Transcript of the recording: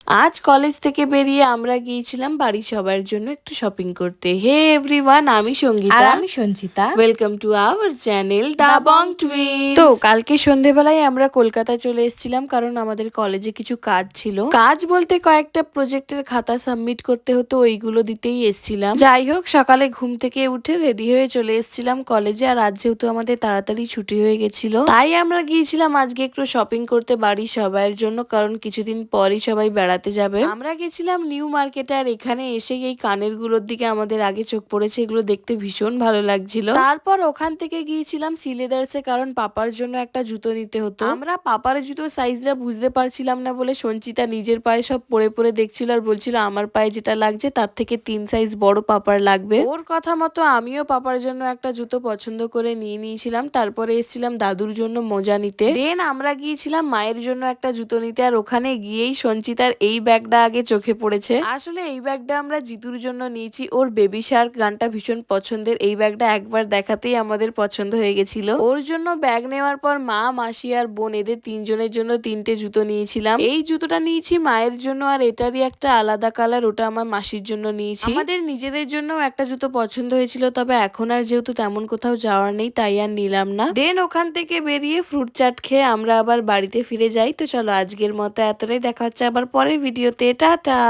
আজ কলেজ থেকে বেরিয়ে আমরা গিয়েছিলাম বাড়ির সবার জন্য একটু শপিং করতে। হে এভরিওয়ান, আমি আর সঙ্গীতা। আমি Sanchita. Welcome to our channel the the bong bong twins. Twins. তো কালকে সন্ধেবেলায় আমরা কলকাতা চলে এসেছিলাম, কারণ আমাদের কলেজে কিছু কাজ ছিল। কাজ বলতে কয়েকটা প্রজেক্টের খাতা সাবমিট করতে হতো, ওইগুলো দিতেই এসেছিলাম। যাই হোক, সকালে ঘুম থেকে উঠে রেডি হয়ে চলে এসেছিলাম কলেজে। আর আজ যেহেতু আমাদের তাড়াতাড়ি ছুটি হয়ে গেছিল, তাই আমরা গিয়েছিলাম আজকে একটু শপিং করতে বাড়ির সবার জন্য, কারণ কিছুদিন পরই সবাই বেড়াতে যাবে। আমরা গেছিলাম নিউ মার্কেটে। আর এখানে এসে এই কানের গুলোর দিকে আমাদের আগে চোখ পড়েছে, এগুলো দেখতে ভীষণ ভালো লাগছিল। তারপর ওখান থেকে গিয়েছিলাম সিলেদার্সে, কারণ পাপার জন্য একটা জুতো নিতে হতো। আমরা পাপার জুতোর সাইজটা বুঝতে পারছিলাম না বলে সঞ্চিতা নিজের পায়ে সব পরে পরে দেখছিল আর বলছিল আমার পায়ে যেটা লাগছে তার থেকে 3 সাইজ বড় পাপার লাগবে। ওর কথা মতো আমিও পাপার জন্য একটা জুতো পছন্দ করে নিয়ে নিয়েছিলাম। তারপরে এসেছিলাম দাদুর জন্য মোজা নিতে। দেন আমরা গিয়েছিলাম মায়ের জন্য একটা জুতো নিতে। আর ওখানে গিয়েই সঞ্চিতার এই ব্যাগটা আগে চোখে পড়েছে। আসলে এই ব্যাগটা আমরা জিতুর জন্য নিয়েছি, ওর বেবি শার্ক গানটা ভীষণ পছন্দের। এই ব্যাগটা একবার দেখাতেই আমাদের পছন্দ হয়ে গেছিল। ওর জন্য ব্যাগ নেওয়ার পর মা, মাসি আর বোন এদের তিনজনের জন্য 3টে জুতো নিয়েছিলাম। এই জুতোটা নিয়েছি মায়ের জন্য, আর এটারই একটা আলাদা কালার, ওটা আমার মাসির জন্য নিয়েছি। আমাদের নিজেদের জন্য একটা জুতো পছন্দ হয়েছিল, তবে এখন আর যেহেতু তেমন কোথাও যাওয়ার নেই তাই আর নিলাম না। দেন ওখান থেকে বেরিয়ে ফ্রুট চাট খেয়ে আমরা আবার বাড়িতে ফিরে যাই। তো চলো আজকের মতো এতটাই, দেখা হচ্ছে আবার পরের ভিডিওতে। টাটা।